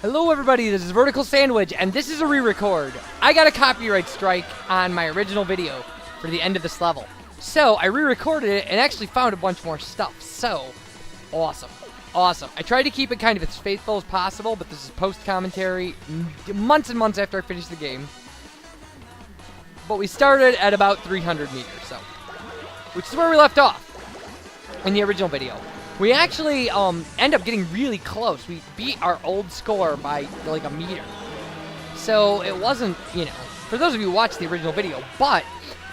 Hello everybody, this is VerticalSandwich, and this is a re-record. I got a copyright strike on my original video for the end of this level. So, I re-recorded it and actually found a bunch more stuff. So, awesome. Awesome. I tried to keep it kind of as faithful as possible, but this is post-commentary months and months after I finished the game. But we started at about 300 meters, so, which is where we left off in the original video. We actually end up getting really close. We beat our old score by like a meter. So it wasn't, you know, for those of you who watched the original video, but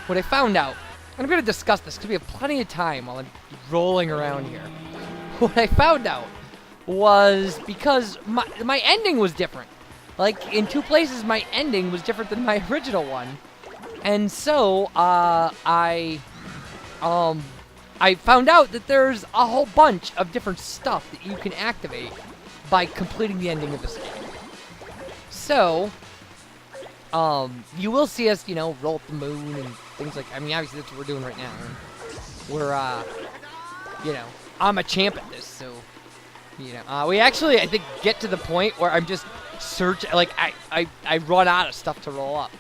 what I found out, and I'm going to discuss this because we have plenty of time while I'm rolling around here. What I found out was because my ending was different. Like, in two places, my ending was different than my original one. And so, I found out that there's a whole bunch of different stuff that you can activate by completing the ending of this game. So, you will see us, you know, roll up the moon and things like, I mean, obviously that's what we're doing right now. We're, you know, I'm a champ at this, so, you know. We actually, I think, get to the point where I'm just searching, like, I run out of stuff to roll up.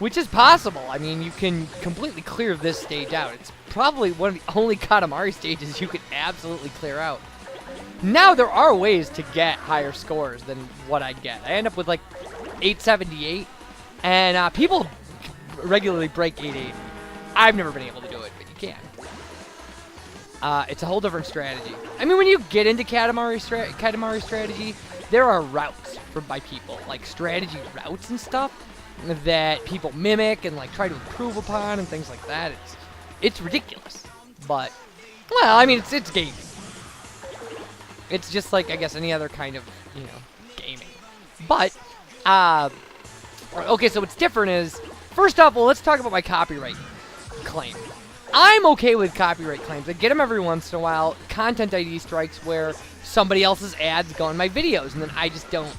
Which is possible. I mean, you can completely clear this stage out. It's probably one of the only Katamari stages you can absolutely clear out. Now, there are ways to get higher scores than what I get. I end up with, like, 878, and people regularly break 880. I've never been able to do it, but you can. It's a whole different strategy. I mean, when you get into Katamari strategy, there are routes by people, like strategy routes and stuff, that people mimic and like try to improve upon and things like that. It's ridiculous, but well, I mean it's gaming. It's just like I guess any other kind of gaming. But okay, so what's different is first off, well, let's talk about my copyright claim. I'm okay with copyright claims. I get them every once in a while. Content ID strikes where somebody else's ads go in my videos, and then I just don't,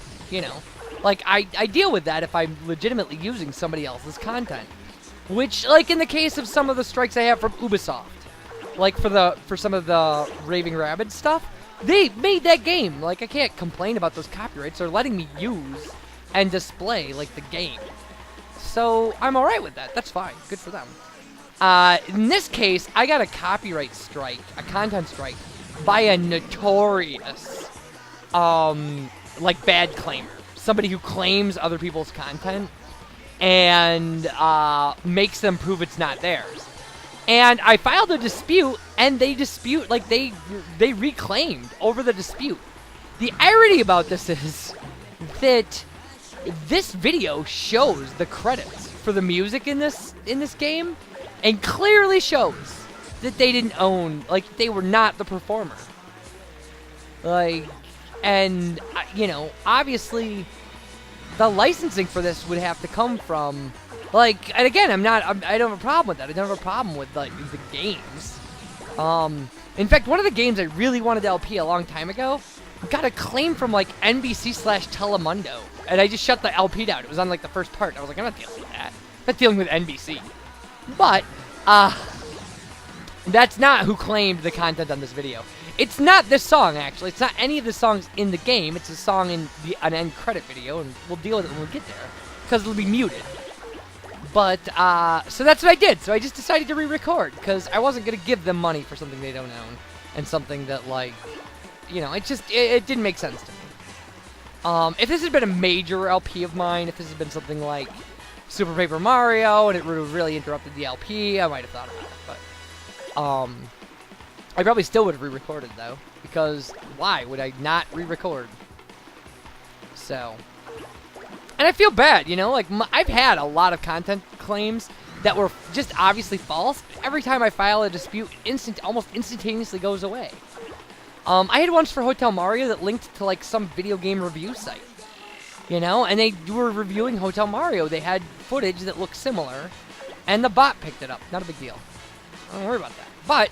like, I deal with that if I'm legitimately using somebody else's content. Which, like in the case of some of the strikes I have from Ubisoft, like for some of the Raving Rabbids stuff, they made that game. Like, I can't complain about those copyrights. They're letting me use and display, like, the game. So, I'm alright with that. That's fine. Good for them. In this case, I got a copyright strike, a content strike, by a notorious, like, bad claimer. Somebody who claims other people's content and makes them prove it's not theirs. And I filed a dispute, and they dispute, like, they reclaimed over the dispute. The irony about this is that this video shows the credits for the music in this game, and clearly shows that they didn't own, like, they were not the performer. Like, and, obviously, the licensing for this would have to come from, like, and again, I don't have a problem with that. I don't have a problem with, like, the games. In fact, one of the games I really wanted to LP a long time ago got a claim from, like, NBC/Telemundo, and I just shut the LP down. It was on, like, the first part. I was like, I'm not dealing with that. I'm not dealing with NBC. But, that's not who claimed the content on this video. It's not this song, actually. It's not any of the songs in the game. It's a song in an end credit video, and we'll deal with it when we get there, because it'll be muted. But, so that's what I did. So I just decided to re-record, because I wasn't going to give them money for something they don't own, and something that, like, it didn't make sense to me. If this had been a major LP of mine, if this had been something like Super Paper Mario, and it would have really interrupted the LP, I might have thought about it, but, I probably still would have re-recorded, though, because why would I not re-record? So, and I feel bad, like, I've had a lot of content claims that were just obviously false. Every time I file a dispute, almost instantaneously goes away. I had ones for Hotel Mario that linked to, like, some video game review site, and they were reviewing Hotel Mario. They had footage that looked similar, and the bot picked it up. Not a big deal. Don't worry about that. But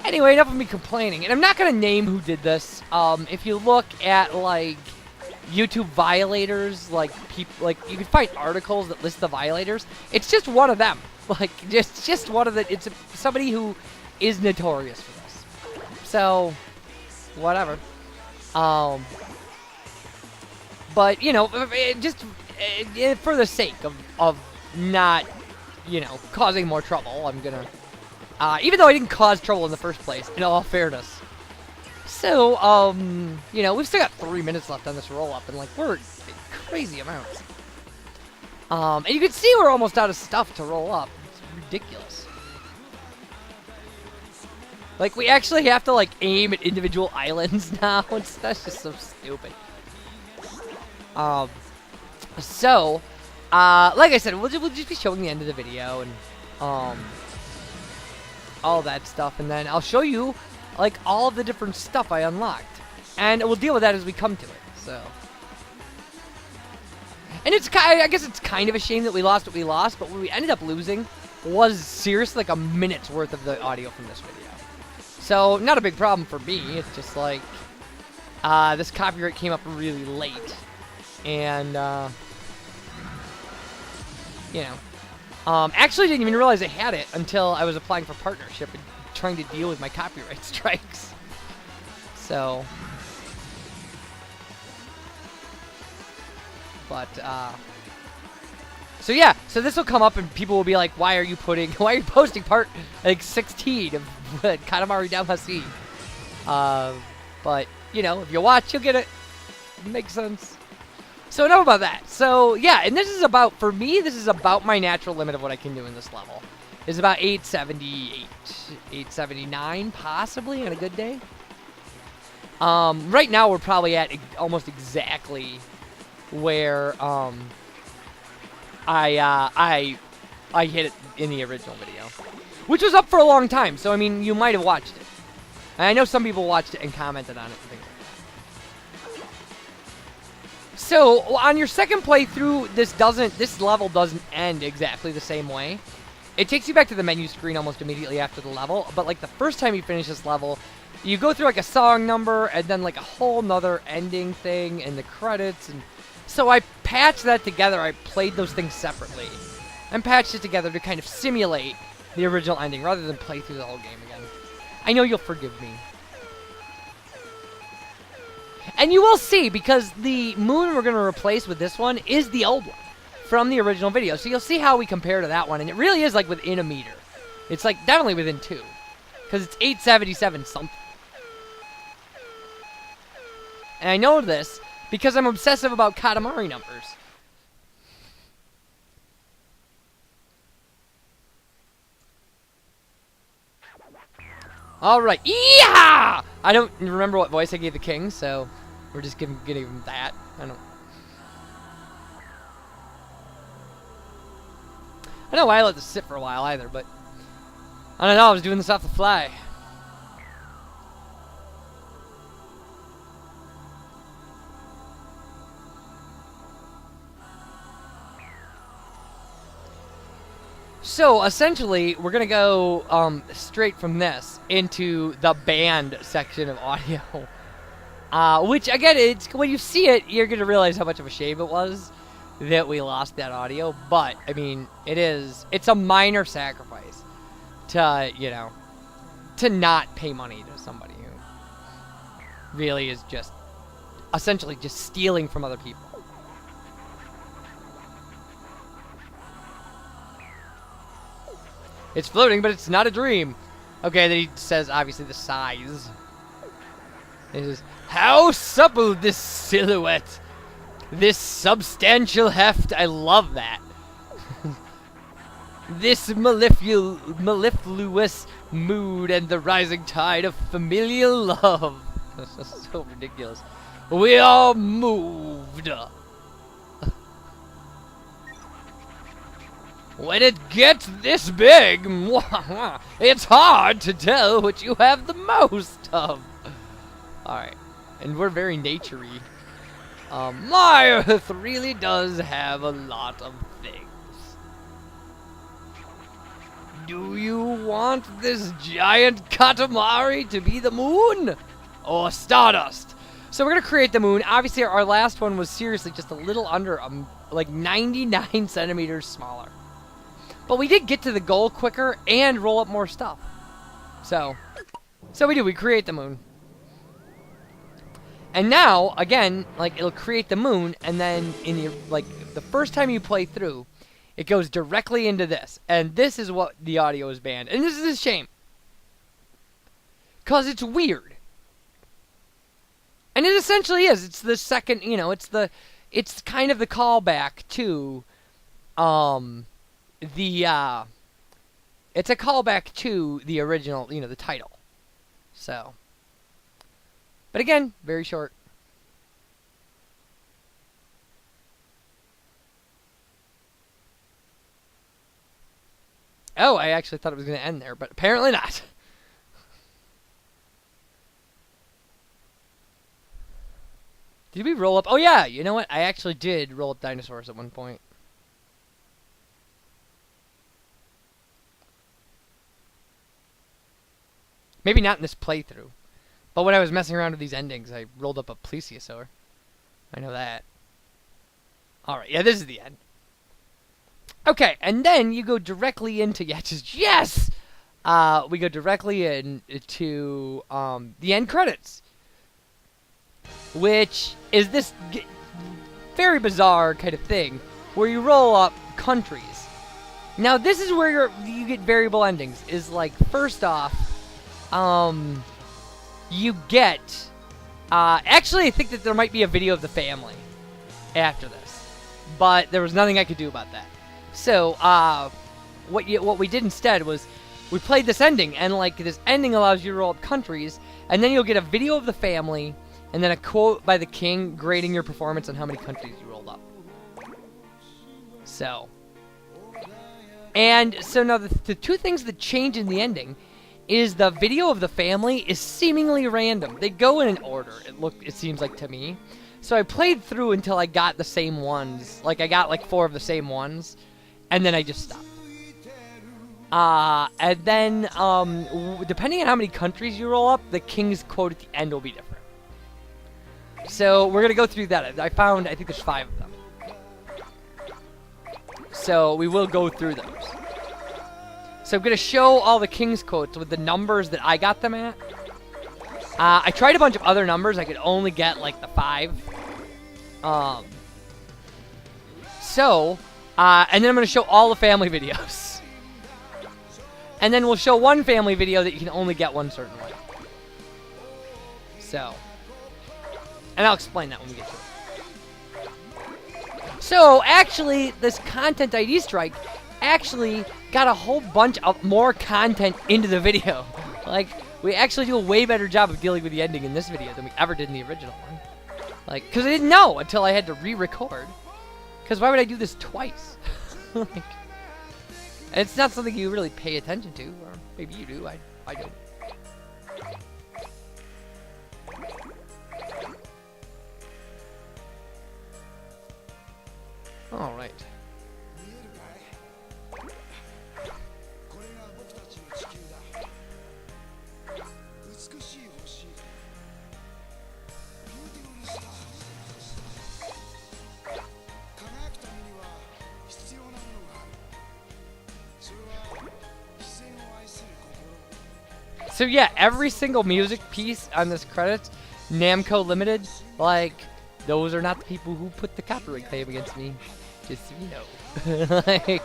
anyway, enough of me complaining. And I'm not going to name who did this. If you look at, like, YouTube violators, like, you can find articles that list the violators. It's just one of them. Like, just one of the... It's somebody who is notorious for this. So, whatever. But, you know, just for the sake of not, you know, causing more trouble, I'm gonna... even though I didn't cause trouble in the first place, in all fairness. So, you know, we've still got 3 minutes left on this roll-up, and, like, we're crazy amounts. And you can see we're almost out of stuff to roll up. It's ridiculous. Like, we actually have to, like, aim at individual islands now. That's just so stupid. So, like I said, we'll just be showing the end of the video and, all that stuff. And then I'll show you, like, all of the different stuff I unlocked. And we'll deal with that as we come to it, so. And I guess it's kind of a shame that we lost what we lost, but what we ended up losing was seriously like a minute's worth of the audio from this video. So, not a big problem for me. It's just like, this copyright came up really late. And, you know. Actually didn't even realize I had it until I was applying for partnership and trying to deal with my copyright strikes. So. But, so yeah, so this will come up and people will be like, why are you posting part, like, 16 of Katamari Damacy? But, you know, if you watch, you'll get it. It makes sense. So enough about that. So, yeah, and this is about, for me, this is about my natural limit of what I can do in this level. It's about 878, 879, possibly, on a good day. Right now, we're probably at almost exactly where I hit it in the original video, which was up for a long time. So I mean, you might have watched it, and I know some people watched it and commented on it and things like that. So on your second playthrough, this level doesn't end exactly the same way. It takes you back to the menu screen almost immediately after the level, but like the first time you finish this level, you go through like a song number and then like a whole nother ending thing and the credits. And so I patched that together. I played those things separately and patched it together to kind of simulate the original ending rather than play through the whole game again. I know you'll forgive me. And you will see, because the moon we're going to replace with this one is the old one from the original video. So you'll see how we compare to that one. And it really is like within a meter. It's like definitely within 2. Because it's 877 something. And I know this because I'm obsessive about Katamari numbers. Alright. Yeehaw! I don't remember what voice I gave the king, so we're just getting him that. I don't know why I let this sit for a while either, but I don't know, I was doing this off the fly. So, essentially, we're going to go straight from this into the band section of audio. Which, again, it's when you see it, you're going to realize how much of a shame it was that we lost that audio. But, I mean, it's a minor sacrifice to, you know, to not pay money to somebody who really is just, essentially just stealing from other people. It's floating, but it's not a dream. Okay, then he says, obviously, the size. He says, how supple this silhouette. This substantial heft. I love that. This mellifluous mood and the rising tide of familial love. That's so ridiculous. We are moved. When it gets this big, it's hard to tell what you have the most of. Alright, and we're very nature-y. My Earth really does have a lot of things. Do you want this giant Katamari to be the moon? Or stardust? So we're going to create the moon. Obviously, our last one was seriously just a little under, like 99 centimeters smaller. But we did get to the goal quicker and roll up more stuff. So we do. We create the moon. And now, again, like, it'll create the moon, and then in your, like, the first time you play through, it goes directly into this. And this is what the audio is banned. And this is a shame. Because it's weird. And it essentially is. It's the second, you know, it's kind of the callback to, it's a callback to the original, you know, the title. So. But again, very short. Oh, I actually thought it was going to end there, but apparently not. Did we roll up? Oh, yeah. You know what? I actually did roll up dinosaurs at one point. Maybe not in this playthrough. But when I was messing around with these endings, I rolled up a plesiosaur. I know that. Alright, yeah, this is the end. Okay, and then you go directly into... Yes! We go directly into the end credits. Which is this very bizarre kind of thing where you roll up countries. Now, this is where you get variable endings. Is like, first off, you get... actually, I think that there might be a video of the family after this. But there was nothing I could do about that. So, what we did instead was we played this ending, and like this ending allows you to roll up countries, and then you'll get a video of the family, and then a quote by the king grading your performance on how many countries you rolled up. So. And so now the two things that change in the ending is the video of the family is seemingly random. They go in an order, it seems like to me. So I played through until I got the same ones. Like I got like 4 of the same ones. And then I just stopped. And then, depending on how many countries you roll up, the king's quote at the end will be different. So, we're going to go through that. I think there's 5 of them. So, we will go through those. So, I'm going to show all the king's quotes with the numbers that I got them at. I tried a bunch of other numbers. I could only get, like, the 5. And then I'm going to show all the family videos. And then we'll show one family video that you can only get one certain way. So. And I'll explain that when we get to it. So, actually, this content ID strike actually got a whole bunch of more content into the video. Like, we actually do a way better job of dealing with the ending in this video than we ever did in the original one. Like, because I didn't know until I had to re-record. Because why would I do this twice? Like, it's not something you really pay attention to. Or maybe you do. I don't. Alright. So yeah, every single music piece on this credits, Namco Limited, like, those are not the people who put the copyright claim against me. Just so you know. Like,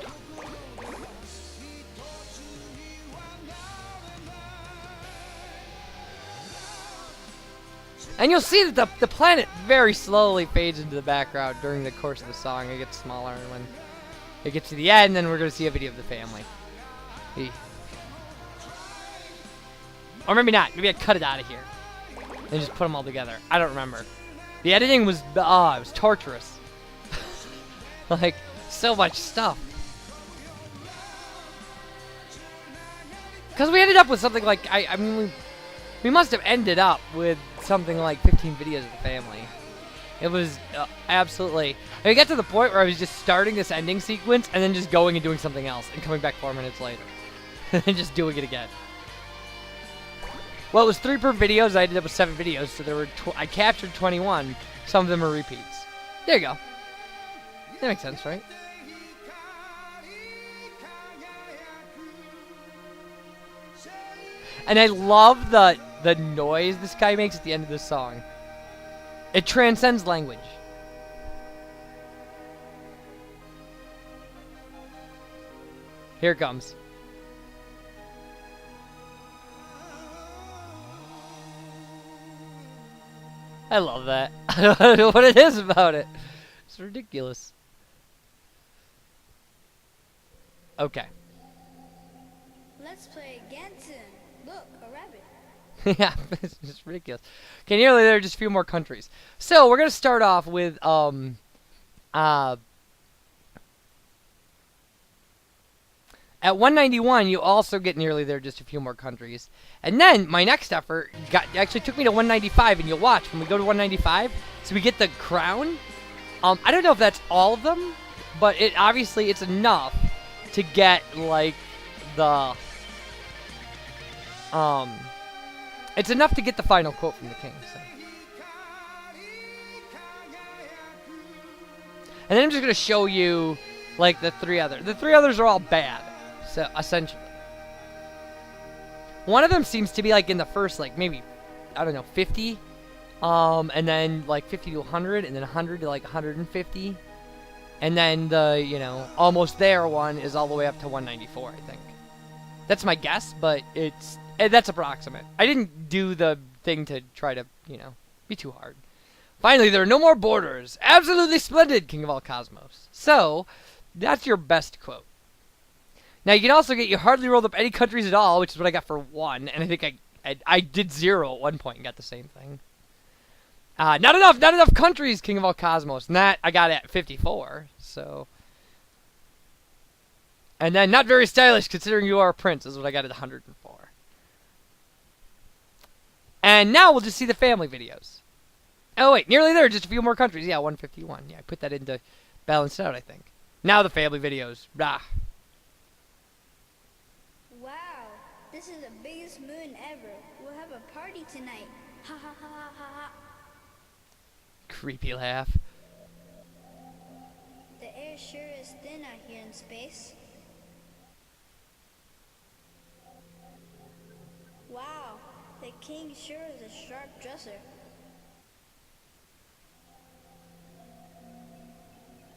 and you'll see that the planet very slowly fades into the background during the course of the song. It gets smaller, and when it gets to the end, then we're going to see a video of the family. Or maybe not. Maybe I cut it out of here and just put them all together. I don't remember. The editing was, it was torturous. Like, so much stuff. Because we ended up with something like, I mean, we must have ended up with something like 15 videos of the family. It was absolutely... I got to the point where I was just starting this ending sequence and then just going and doing something else and coming back 4 minutes later. And just doing it again. Well, it was 3 per video, so I ended up with 7 videos, so there were I captured 21. Some of them are repeats. There you go. That makes sense, right? And I love the noise this guy makes at the end of this song. It transcends language. Here it comes. I love that. I don't know what it is about it. It's ridiculous. Okay. Let's play again soon. Look, a rabbit. Yeah, it's just ridiculous. Okay, nearly there, just a few more countries. So we're gonna start off with at 191, you also get nearly there, just a few more countries. And then my next effort actually took me to 195, and you'll watch when we go to 195. So we get the crown. I don't know if that's all of them, but it's enough to get like the it's enough to get the final quote from the king. So. And then I'm just gonna show you like the three others. The three others are all bad. So, essentially. One of them seems to be, like, in the first, like, maybe, I don't know, 50. And then, like, 50 to 100, and then 100 to, like, 150. And then the, you know, almost there one is all the way up to 194, I think. That's my guess, but that's approximate. I didn't do the thing to try to, you know, be too hard. Finally, there are no more borders. Absolutely splendid, King of all Cosmos. So, that's your best quote. Now, you can also get, you hardly rolled up any countries at all, which is what I got for 1, and I think I did 0 at one point and got the same thing. Not enough countries, King of all Cosmos, and that I got at 54, so. And then, not very stylish, considering you are a prince, is what I got at 104. And now we'll just see the family videos. Oh, wait, nearly there, just a few more countries. Yeah, 151. Yeah, I put that in to balance it out, I think. Now the family videos. Rah. Wow, this is the biggest moon ever. We'll have a party tonight. Ha ha ha ha ha ha. Creepy laugh. The air sure is thin out here in space. Wow, the king sure is a sharp dresser.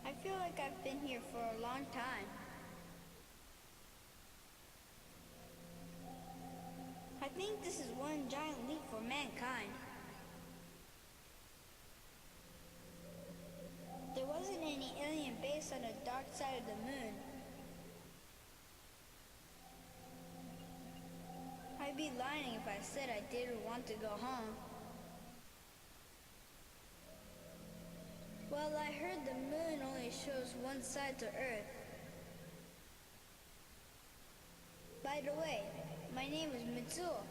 I feel like I've been here for a long time. I think this is one giant leap for mankind. There wasn't any alien base on the dark side of the moon. I'd be lying if I said I didn't want to go home. Well, I heard the moon only shows one side to Earth. By the way, my name is Mitsuo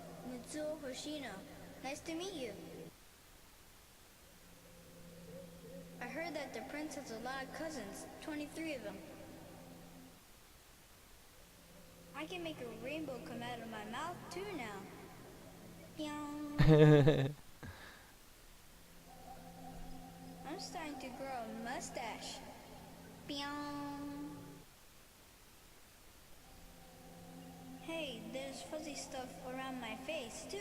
Hoshino. Nice to meet you. I heard that the prince has a lot of cousins, 23 of them. I can make a rainbow come out of my mouth too now. Pyong. I'm starting to grow a mustache. Pyong. Hey, there's fuzzy stuff around my face too.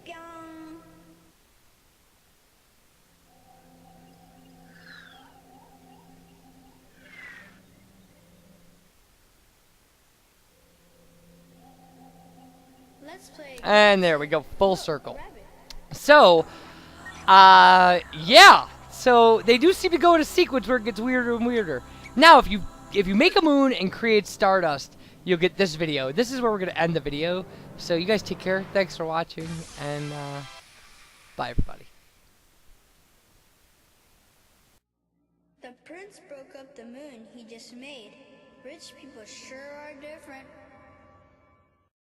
Pyong. Let's play. And there we go, full circle. So, yeah. So they do seem to go in a sequence where it gets weirder and weirder. Now, if you make a moon and create stardust, you'll get this video. This is where we're gonna end the video. So you guys take care. Thanks for watching, and bye everybody. The prince broke up the moon he just made. Rich people sure are different.